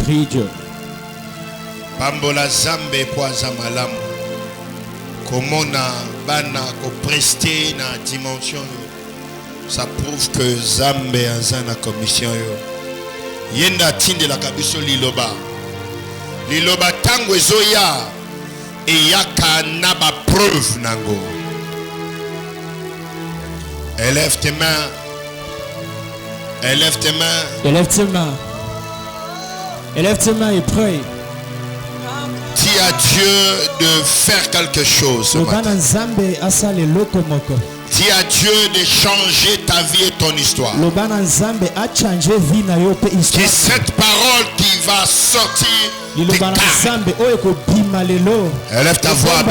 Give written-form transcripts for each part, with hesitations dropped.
Prie Dieu. Pambola zambe poaza malamu. Komona bana ko prester na dimension yo. Ça prouve que zambe azana commission yo. Yenda tinde la kabiso liloba. Liloba tango ezoya e yaka na ba preuve nango. Élève tes mains. Élève tes mains. Élève tes mains. Élève tes mains et prie. Dis à Dieu de faire quelque chose ce matin. Dis à Dieu de changer ta vie et ton histoire. Que cette parole qui va sortir de ta... Élève ta voix,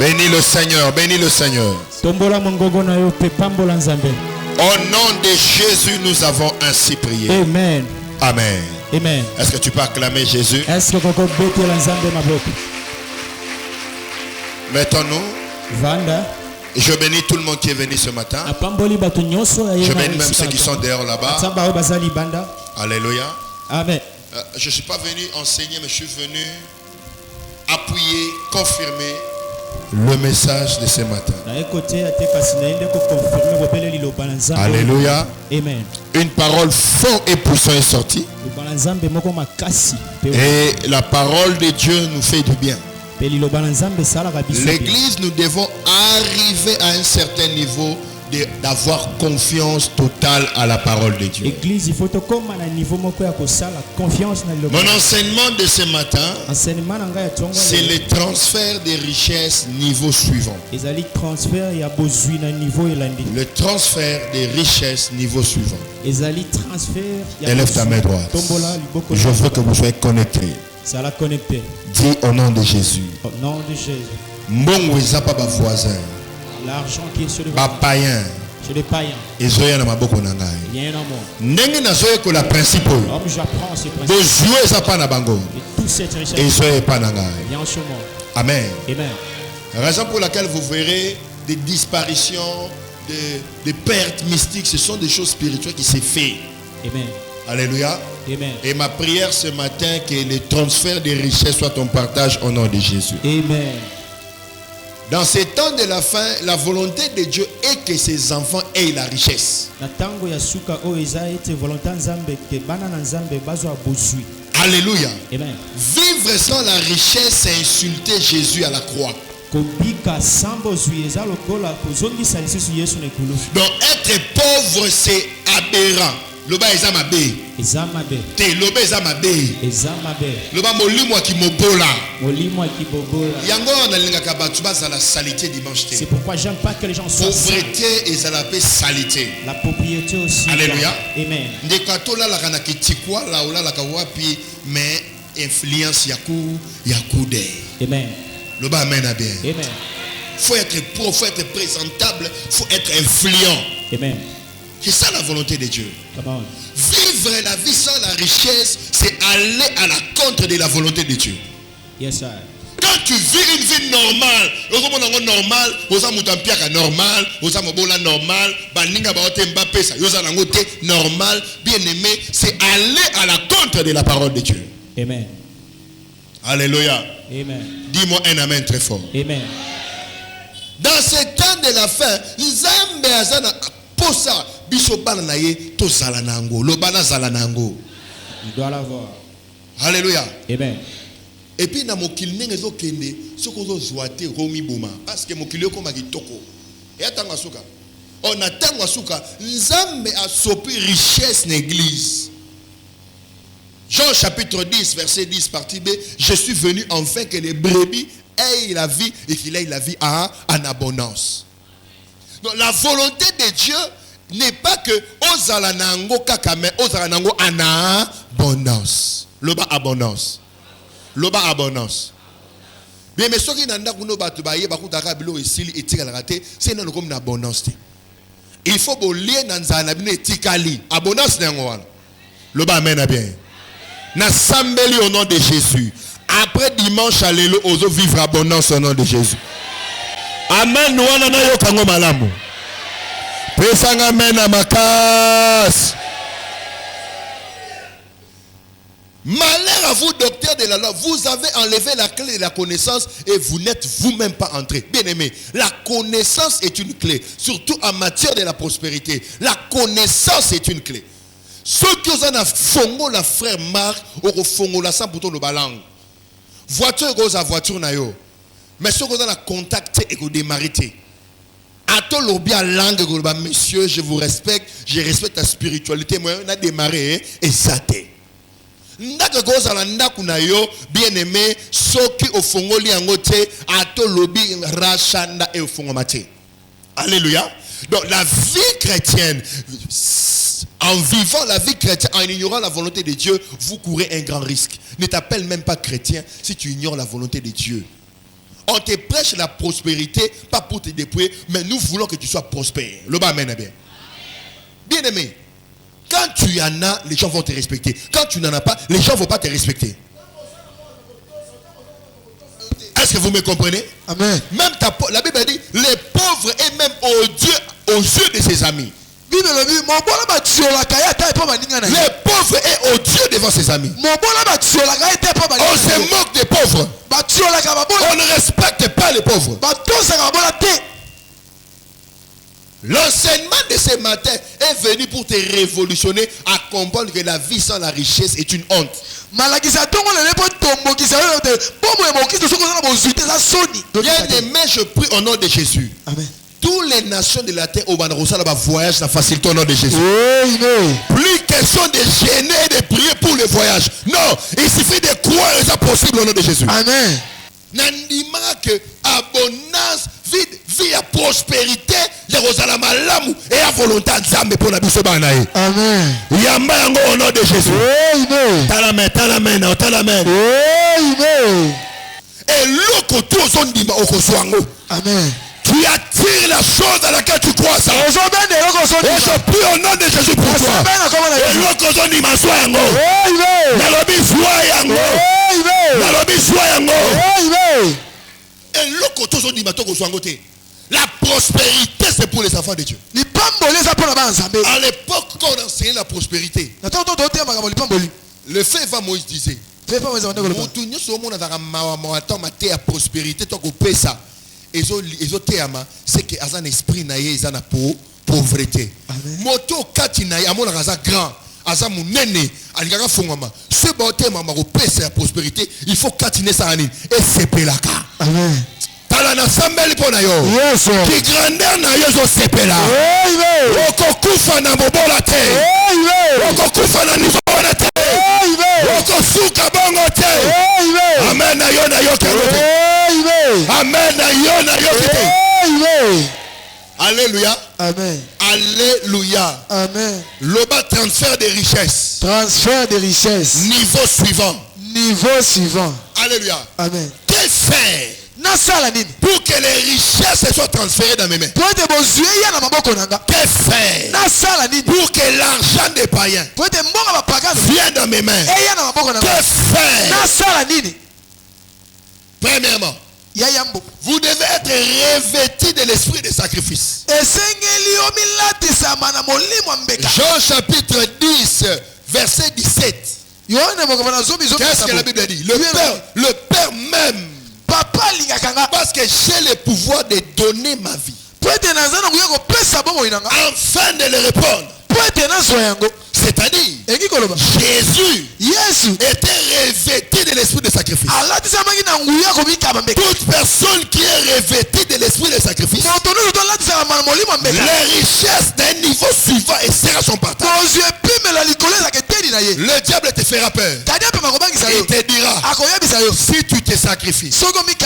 bénis le Seigneur, bénis le Seigneur. Au nom de Jésus, nous avons ainsi prié. Amen. Amen. Amen. Est-ce que tu peux acclamer Jésus? Mettons-nous. Je bénis tout le monde qui est venu ce matin. Je bénis même ceux qui sont dehors là-bas. Alléluia. Amen. Je ne suis pas venu enseigner, mais je suis venu appuyer, confirmer le message de ce matin. Alléluia. Amen. Une parole fort et puissante est sortie. Et la parole de Dieu nous fait du bien. L'église, nous devons arriver à un certain niveau d'avoir confiance totale à la parole de Dieu. Mon enseignement de ce matin, c'est le transfert des richesses niveau suivant. Le transfert des richesses niveau suivant. Élève ta main droite. Je veux que vous soyez connectés. Dis au nom de Jésus. Au nom de Jésus. Mbongo ezapa ba voisin. L'argent qui est sur le païen. Chez les païens. Ezoya na maboko na ngai. Bien en moi. Ndenge nazoye ko la principe. J'apprends ces principes. De jouer ça pas na bango. Et toute cette richesse. Ezoya pas na ngai. Bien sur moi. Amen. Amen. Raison pour laquelle vous verrez des disparitions, des pertes mystiques, ce sont des choses spirituelles qui s'est fait. Amen. Alléluia. Amen. Et ma prière ce matin, que le transfert des richesses soit ton partage au nom de Jésus. Amen. Dans ces temps de la fin, la volonté de Dieu est que ses enfants aient la richesse. Alléluia. Amen. Vivre sans la richesse, c'est insulter Jésus à la croix. Donc être pauvre, c'est aberrant. Loba ezamabe. Te loba ezamabe. Loba molimo ki mobola. Yango na linga kabatu baza la saleté dimanche. C'est pourquoi j'aime pas que les gens soient pauvreté ezalape saleté. La propriété aussi. Alléluia. Amen. Ndekato la la kana kitikwa la ola la kawapi mais influence yakude. Amen. Loba amen a bien. Amen. Faut être pauvre, faut être présentable, faut être influent. Amen. C'est ça la volonté de Dieu. Vivre la vie sans la richesse, c'est aller à la contre de la volonté de Dieu. Yes, sir. Quand tu vis une vie normale, normal, normal, bien aimé, c'est aller à la contre de la parole de Dieu. Amen. Alléluia. Amen. Dis-moi un amen très fort. Amen. Dans ce temps de la fin, Nzambe azana posa biso bana na ye to zala nango lo bana zala nango. Il doit l'avoir. Alléluia. Amen. Et puis na mokili ndenge ezokende soko ozozwate romi boma parce que mokili okoma kitoko. Et atanga suka. On atanga suka Nzambe a sopi richesse na église. Jean chapitre 10 verset 10 partie B, je suis venu enfin que les brebis aient la vie et qu'il ait la vie en abondance. Donc la volonté de Dieu n'est pas que ozalanango kakame ozalanango en abondance. Loba abondance. Loba abondance. Bien mais ce qui n'anda kuno batu ba yeba kutaka bilo esili etika la raté, c'est non comme une abondance. Il faut bolier nanzana bino etikali. Abondance nango wana. Loba amen bien. Na sambeli au nom de Jésus. Après dimanche, alléluia, ozo vivre abondance au nom de Jésus. Amen. Nous on a yo kango malamu. Pesanga amen amakas. Malheur à vous, docteur de la loi, vous avez enlevé la clé de la connaissance et vous n'êtes vous-même pas entré. Bien aimé, la connaissance est une clé, surtout en matière de la prospérité. La connaissance est une clé. Ceux qui ont un fongo, la frère Marc, au fongo, la sang pour le balang. Voiture, à voiture, nayo. Mais ceux qui ont un contact et qui démarrent. À tout le bien langue, monsieur, je vous respecte, je respecte ta spiritualité. Moi, on a démarré et ça t'est. Ndaka goza la ndaku na yo bien aimé soki ofongoli angote ato lobi rachanda et ofongomate. Alléluia. Donc la vie chrétienne, en vivant la vie chrétienne, en ignorant la volonté de Dieu, vous courez un grand risque. Ne t'appelle même pas chrétien si tu ignores la volonté de Dieu. On te prêche la prospérité, pas pour te dépouiller, mais nous voulons que tu sois prospère. Le bas amène bien. Bien aimé. Quand tu en as, les gens vont te respecter. Quand tu n'en as pas, les gens ne vont pas te respecter. Est-ce que vous me comprenez? Amen. Même la Bible dit, les pauvres est même aux yeux de ses amis. Les pauvres est odieux devant ses amis. On se moque des pauvres. On ne respecte pas les pauvres. L'enseignement de ce matin est venu pour te révolutionner à comprendre que la vie sans la richesse est une honte. Bien aimé, je prie au nom de Jésus. Amen. Toutes les nations de la terre au Banrosa là-bas voyage, ça facilite au nom de Jésus. Plus question de gêner et de prier pour le voyage. Non, il suffit de croire et ça possible au nom de Jésus. Amen. Nandima que abondance, vie à prospérité, Jérusalem malamu et à volonté nzambe pour la biso bana. Amen. Yamba yango au nom de Jésus. Amen. Talamen. Amen. Et l'oko tout son dima okoswango. Amen. Tu attires la chose à laquelle tu crois ça. Et je prie au nom de Jésus pour toi. Et l'oko son dima soit yango. Nalobi soit yango. Et l'oko tout son dima toko swango te. La prospérité, c'est pour les enfants de Dieu. À l'époque, quand on enseignait la prospérité, le fait va Moïse disait, c'est que un esprit naïe, un pauvreté. Moto katina amona raza grand, aza munene, aligaka fongama. Ce beauté mama ko pesa la prospérité, il faut katiner ça ani et sepelaka. Amen. Tala na sambeli pona yo. Yes. Ki grandeur na yo zo sepela. Amen. Okokufa na bobola te. Amen. Okokufa na niveau na te. Amen. Okosuka bongo te. Amen. Amen na yo kerote. Amen. Amen na yo kete. Amen. Alléluia. Amen. Alléluia. Amen. Loba transfert de richesse. Transfert de richesse. Niveau suivant. Niveau suivant. Alléluia. Amen. Que faire pour que les richesses soient transférées dans mes mains? Que faire pour que l'argent des païens vienne dans mes mains? Que faire? Premièrement, vous devez être revêtis de l'esprit de sacrifice. Jean chapitre 10, verset 17. Qu'est-ce que la Bible dit? Le Père même, parce que j'ai le pouvoir de donner ma vie, afin de le répondre. C'est-à-dire, Jésus était revêtu de l'esprit de sacrifice. Toute personne qui est revêtue de l'esprit de sacrifice, les richesses d'un niveau suivant et sera son partage. Le diable te fera peur. Il te dira, si tu te sacrifies,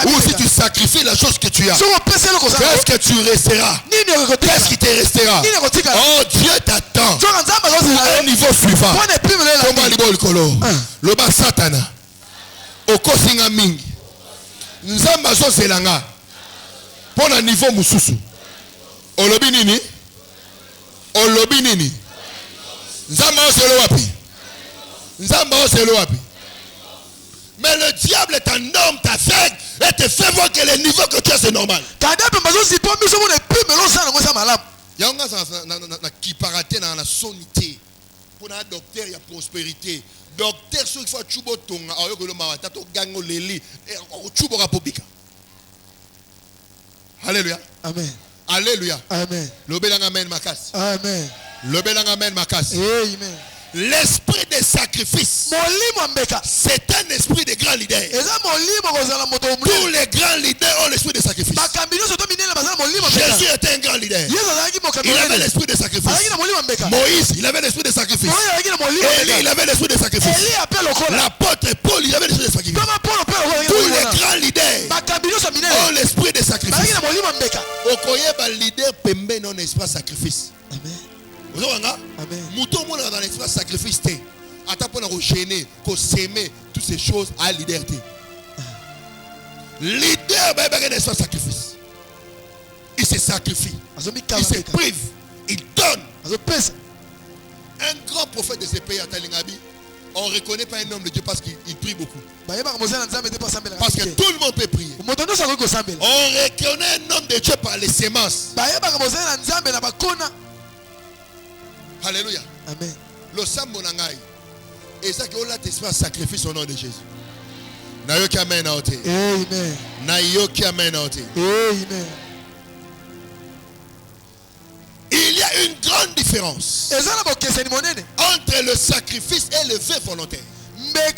ou si tu sacrifies la chose que tu as, qu'est-ce que tu resteras? Qu'est-ce qui te restera? Oh, Dieu t'attend à un niveau suivant. Comment libolo loba satana okosinga mingi nzamba azozelanga pona niveau mususu olobi nini nzamba oselo wapi? Mais le diable est un homme t'aveugle et te fait voir que le niveau que tu as c'est normal. Yanga na kiparate na sonité pour un docteur il y a prospérité docteur soki fois chubo tonga oyokolo mawata to gango leli chubo rapobika. Alléluia. Amen. Alléluia. Amen. Lobelanga amen makas. Amen. Lobelanga amen makas. Amen. L'esprit de sacrifice, c'est un esprit de grand leader. Tous les grands leaders ont l'esprit de sacrifice. Jésus était un grand leader. Il avait l'esprit de sacrifice. Moïse, il avait l'esprit de sacrifice. Élie, il avait l'esprit de sacrifice. L'apôtre Paul, il avait l'esprit de sacrifice. Tous les grands leaders ont l'esprit de sacrifice. Okoyeba leader pembe non esprit de sacrifice. Amen. Vous avez Amen. Mouton dans l'esprit de sacrifice. Attends pour nous gêner, pour s'aimer, toutes ces choses à leader. Leader, il a un esprit de sacrifice. Il se sacrifie. Il se prive. Il donne. Un grand prophète de ce pays à Talingabi, on ne reconnaît pas un homme de Dieu parce qu'il prie beaucoup. Parce que tout le monde peut prier. On reconnaît un homme de Dieu par les sémences. Alléluia. Amen. Le Samonangai. Et ça que on a l'esprit de sacrifice au nom de Jésus. Nayoki amen na ote. Amen. Nayoki amen na ote. Amen. Il y a une grande différence entre le sacrifice et le vœu volontaire. C'est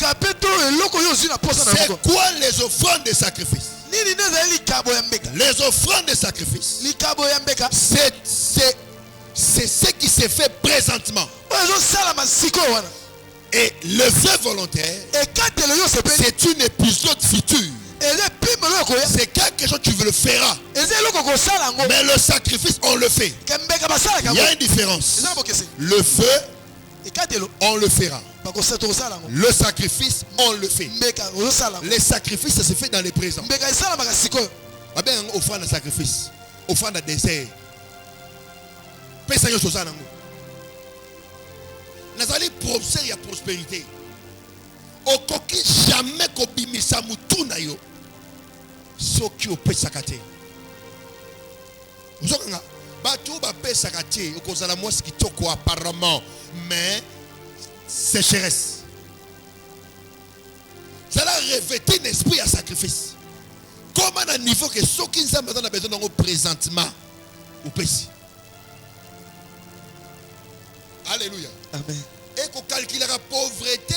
quoi les offrandes de sacrifice? Les offrandes de sacrifice, c'est ce qui se fait présentement. Et le vœu volontaire, c'est une épisode future. C'est quelque chose que tu veux le faire. Mais le sacrifice, on le fait. Il y a une différence. Le feu, on le fera. Le sacrifice, on le fait. Les sacrifices, ça se fait dans le présent. Offrande de sacrifice, offrande de désert. Nazali prospère, il y a prospérité. Okoki jamais kobimisa mutu na yo. Soki opesakate. Nzokanga batu ba pesakate okozala mwasi kitoko apparemment mais sécheresse. Ça a revêtu un esprit à sacrifice. Comment à niveau que soki nzambe a besoin de présentement opesi. Alléluia. Amen. Et qu'on calcule la pauvreté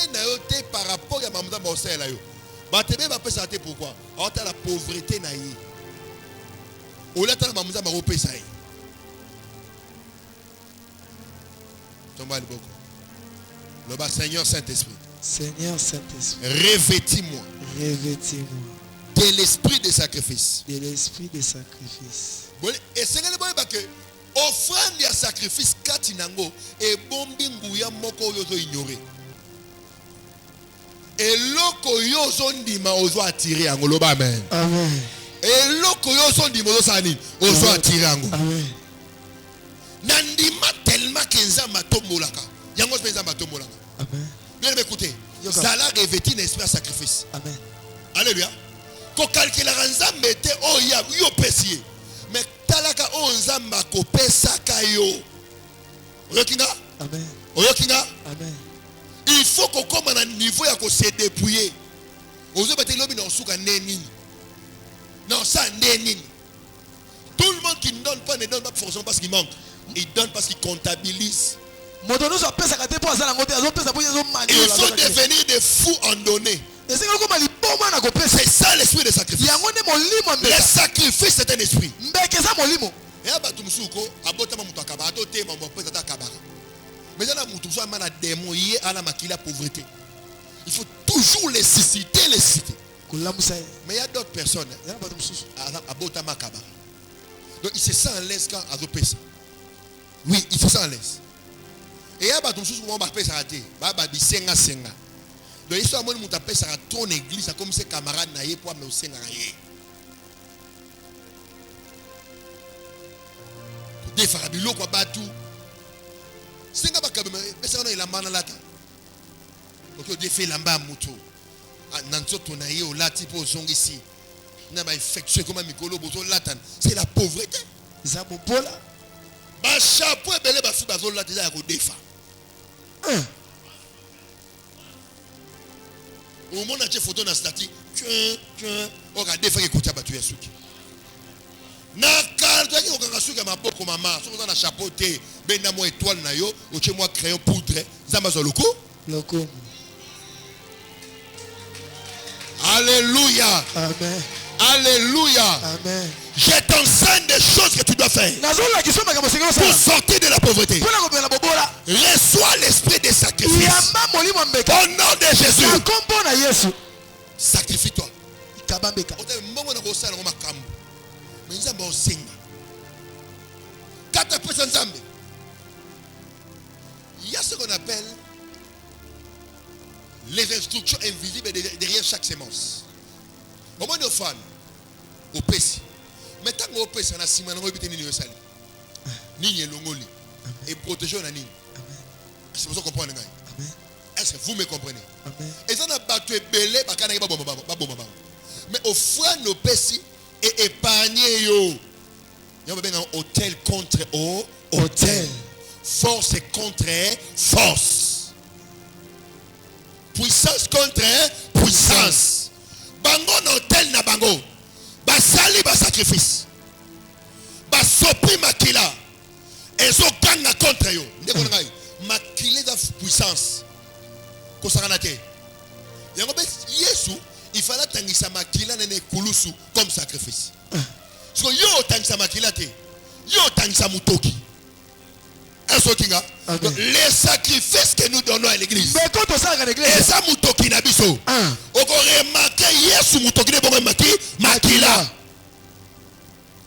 par rapport à Mamda Bossé. Batebe va pas s'arrêter pourquoi? On a la pauvreté naïe. On a la Mamda Maropé saï. Tomba le beaucoup. Le bas Seigneur Saint-Esprit. Seigneur Saint-Esprit. Revêtis-moi. Revêtis-moi. De l'esprit de sacrifice. De l'esprit de sacrifice. Et c'est que offrande ya sacrifice katinango et bombi nguya moko yozo ignorer. Et loko yozo ndima ozo attirer yango loba amen. Amen. Et loko yozo ndima ozo sani ozo attirer yango. Amen. Nandima tellement que nzamba tombolaka. Yango nzamba tombolaka. Amen. Bien écoutez. Zala revêti un esprit de sacrifice. Amen. Alléluia. Ko calcula nzamba te o ya yo pesier. Mais talaka onzamba ko pesaka yo. Oyokinga? Amen. Oyokinga? Amen. Il faut qu'on commence à un niveau à se dépouiller. Ozo bete lobi na osuka neni. Non, ça neni. Tout le monde qui ne donne pas forcément parce qu'il manque. Il donne parce qu'il comptabilise. Il faut devenir des fous en donner. C'est ça l'esprit de sacrifice. Le sacrifice c'est un esprit. Et abatu musuko abotama mutakaba atotema mbopeza takabara. Mais là mutu so amana démon yé ala makila pauvreté. Il faut toujours les susciter. Mais il y a d'autres personnes. Abotama kabara. Donc il se sent à l'aise quand azopesa. Oui, il se sent à l'aise. Et abatu musuko mo ba pesa raté. Ba bisenga senga. Donc il soit mon mutu pesa à ton église comme ses camarades na yé pour me senga yé. Des farabilo quoi batu. Singa bakabe pesa na ilamba na lata. Donc défait lamba mutu. Nanzoto na yé o lati po zongi ici. Na ba infectieux comme mikolo bozo latan. C'est la pauvreté. Zabobola. Ba chapeau belé ba fi ba zo lati ya ko defa. Au moment où tu photo dans statut, regardez faire écouter battu ya suki. Na carte qui okanga suki ma boko mama, so na chapeau té, benda mo étoile na yo, o che moi crayon poudre, zamba zo loko. Loko. Alléluia. Amen. Alléluia. Amen. Je t'enseigne des choses que tu dois faire pour sortir de la pauvreté. Reçois l'esprit des sacrifices. Au nom de Jésus. Sacrifie-toi. Il y a ce qu'on appelle les instructions invisibles derrière chaque sémence. Au moins de fans, au PC. Mais tant que au PC, on a six manants, on a ni sali, ni longoli et protéger on a ni. C'est pour ça qu'on comprend. Est-ce que vous me comprenez? Et ça n'a pas tué belé, parce qu'on a pas bon. Mais au fond, nos PC et épargner yo. Il y a un hôtel contre hôtel, force contre force, puissance contre puissance. Bango hôtel na bango. Basali ba sacrifice. Basopi makila. Ezo ganga contre yo. Ndeko ngai. Makile da puissance. Kosakana te. Yango be Yesu, il fallait tangisa makila nene kulusu comme sacrifice. So yo tangisa makila te. Yo tangisa mutoki. Les sacrifices que nous donnons à l'église. Et ça mutoki na biso. Oko remarqué Yesu mutoki ne bongo makila.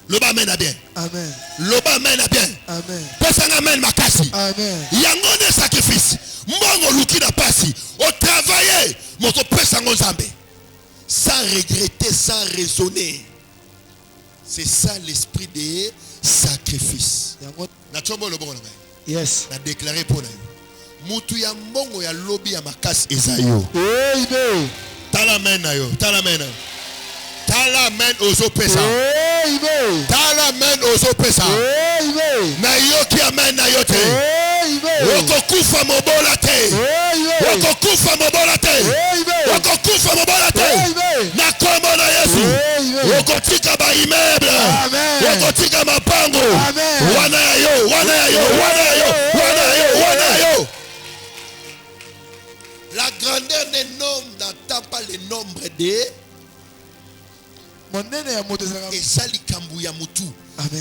Loba amen a bien. Amen. Loba amen a bien. Amen. Pesanga amen makasi. Amen. Yango ne sacrifice. Mbongo luki na pasi. Au travailler, moto pesango nzambe. Sans regretter, sans raisonner. C'est ça l'esprit des sacrifices. Na chombo lo bongo na ngai. Yes. Na déclaré pour nous. Mutu ya mbongo ya lobby ya makasi ezayo. Amen. Talamen na yo, talamen. Talamen ozo pesa. Amen. Talamen ozo pesa. Amen. Na yo ki amen na yo te. Amen. Wokokufa mobola te. Amen. Wokokufa mobola te. Amen. Wokokufa mobola te. Amen. Na kombo na Yesu. Amen. Wokotika ba immeuble. Amen. Wokotika mapango. Amen. Wana ya yo, wana ya yo, wana ya yo, wana ya yo, wana ya yo. La grandeur des nombres n'atteint pas le nombre de et ça likambu ya mutu.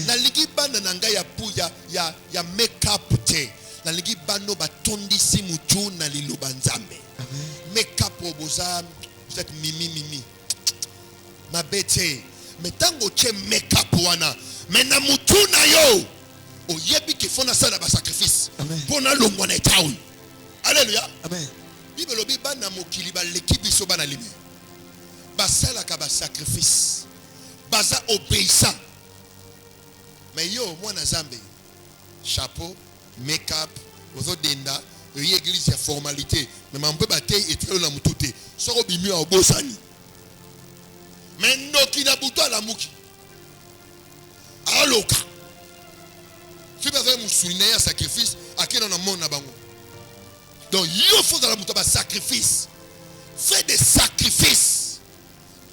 Na ligi banda na ngai ya pu ya make up te. Na ligi bando batondisi mutu na liloba nzambe. Make up oboza vous êtes mimi. Ma bete. Mais tango che make up wana. Mais na mutu na yo. O yebi ke fona ça na ba sacrifice. Pona longwa na tawu. Alléluia. Amen. Bible lobi bana mokili ba l'équipe biso bana limi. Basala ka ba sacrifice. Baza obéissant. Mais yo mwana zambe. Chapeau, make-up, ozo denda, y église ya formalité. Mais mambe bate etre la mutute. Soro bimi a bosani. Mais noki na buto la muki. Aloka. Tu peux faire un sacrifice à qui on a mon bango. Donc, il faut dans la mouton sacrifice. Fais des sacrifices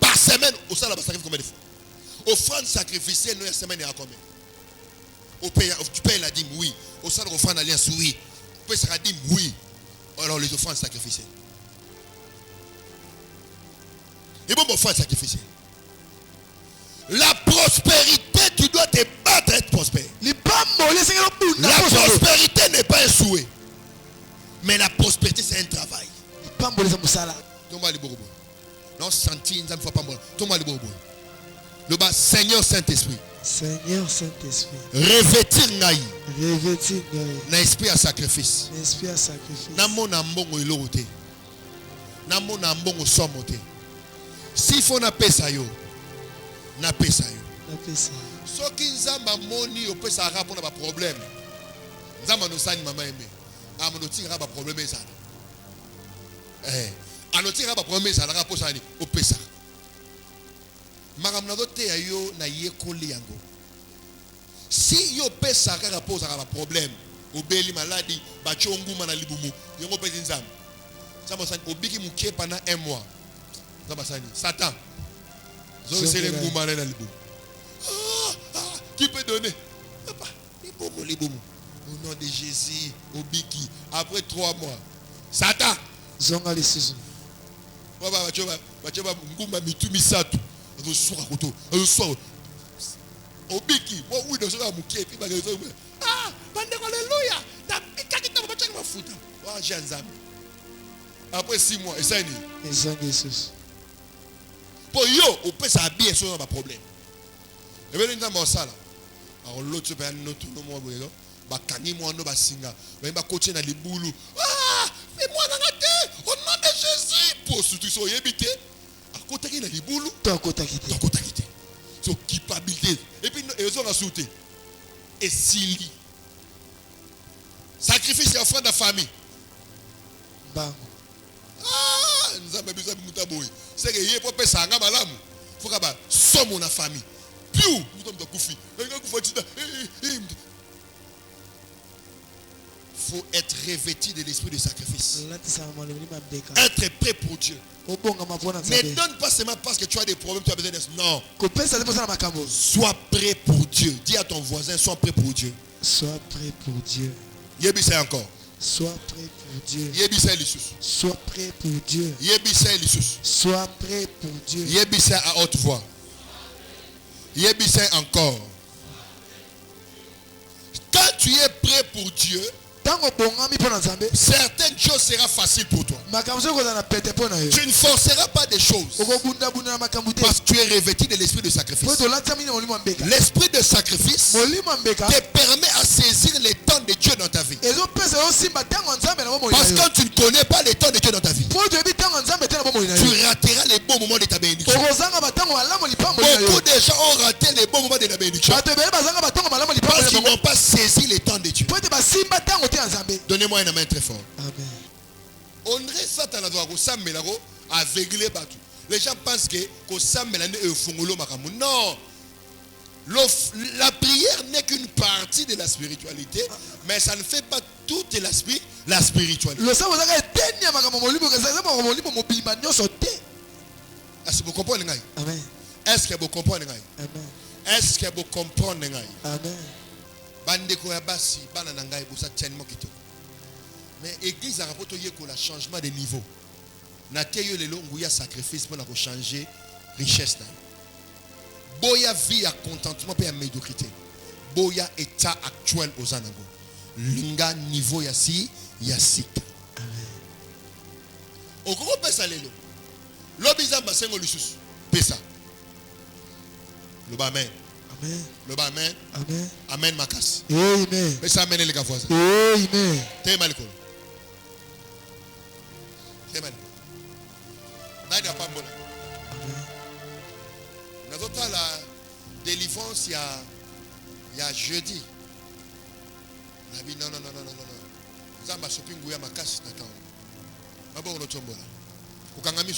par semaine. Au sein de la sacrifice combien de fois? Offrande sacrificielle, nous, la semaine, il y a combien? Tu payes la dîme, oui. Au sein de l'offrande d'alliance, oui. Tu payes la dîme, oui. Alors, les offrandes sacrificielles. Et bon, offrande sacrificielle. La prospérité, tu dois te battre être prospère. La prospérité n'est pas un souhait. Mais la prospérité, c'est un travail. Non, senti, ne faut pas mourir. Le bas, Seigneur Saint-Esprit. Seigneur Saint-Esprit. Revêtir naï. Revêtir naï. Na esprit à sacrifice. Esprit à sacrifice. Na mon ambongo ilorote. Na mon ambongo somote. S'il faut na pesa yo. Na pesa yo. Na pesa. So ki nzamba moni o pesa rapport na ba problème. Nzamba no sani mama aimé. Amonoti raba problème ça. Anoti raba problème ça la rapport ça ni o pesa. Maramna dote ayo na yekoli yango. Si yo pesa ka rapport ça ba problème, obeli maladi, ba chongu mana libumu, yango pesa nzamba. Ça mo sani obiki mukie pendant 1 mois. Satan. C'est le mouvement dans le bout. Qui peut donner? Papa, au nom de Jésus, au Biki, après 3 mois. Satan. Zonga les saisons. Papa, tu vas me mitumi satu. Tu sois koto. Tu sois au Biki. Moi, oui, dans ce cas, mouké. Ah, bandeko, alléluia. T'as piqué qui t'a battu ma foute. Ah, j'ai un zam. Après 6 mois, et ça, Et zonga les saisons. pour yo, on peut s'habiller sur un problème. Et bien, nous avons ça là. Alors, l'autre, c'est un autre nom. Bakani moi no basinga mais ba coacher na libulu mais moi na ngate au nom de Jésus pour surtout so yebité à côté qui na libulu Toi côté quitté. so culpabilité et puis ils ont sauté et sili sacrifice et offrande de famille Bango. nous avons besoin de mutaboy c'est que yé pour pesa nga malamu faut ka ba somme na famille piu nous sommes de koufi faut être revêtu de l'esprit de sacrifice. Être prêt pour Dieu. Ne donne pas seulement parce que tu as des problèmes, tu as besoin d'être. Non. Sois prêt pour Dieu. Dis à ton voisin, sois prêt pour Dieu. Sois prêt pour Dieu. Yébissa encore. Sois prêt pour Dieu. Yébissa Lissus. Sois prêt pour Dieu. Yébissa Lissus. Sois prêt pour Dieu. Yébissa à haute voix. Yébissa encore. Quand tu es prêt pour Dieu, certaines choses seront faciles pour toi. Tu ne forceras pas des choses parce que tu es revêtu de l'esprit de sacrifice. L'esprit de sacrifice te permet à saisir les temps de Dieu dans ta vie. Parce que quand tu ne connais pas les temps de Dieu dans ta vie, tu rateras les bons moments de ta bénédiction. Beaucoup de gens ont raté les bons moments de la bénédiction parce qu'ils n'ont pas saisi les temps de Dieu. Donnez-moi une main très fort. Amen. On dirait Satan a aveuglé partout. Les gens pensent que non. La prière n'est qu'une partie de la spiritualité, mais ça ne fait pas toute la spiritualité. Est-ce que vous comprenez? Amen. Est-ce que vous comprenez? Amen. Est-ce que vous comprenez? Amen. Mais l'église a rapporté le changement de niveau. Na teyo le longu ya sacrifice pour changer richesse. Boya vie à contentement et à médiocrité. Boya état actuel aux anango. Linga niveau ya si ya sika. Au gros pesa lelo. Lobiza basengo lusus. Pesa. Le amen. Amen. Le amen. Amen. Amen makas. Amen. Pesa amen les gars voisins. Amen. T'es mal quoi? T'es mal. Nani a pas bon. Nous avons la délivrance il y a jeudi. Non. Nous avons shopping où il y a ma casse d'attendre. Ma bonne tombola. Au Kangami,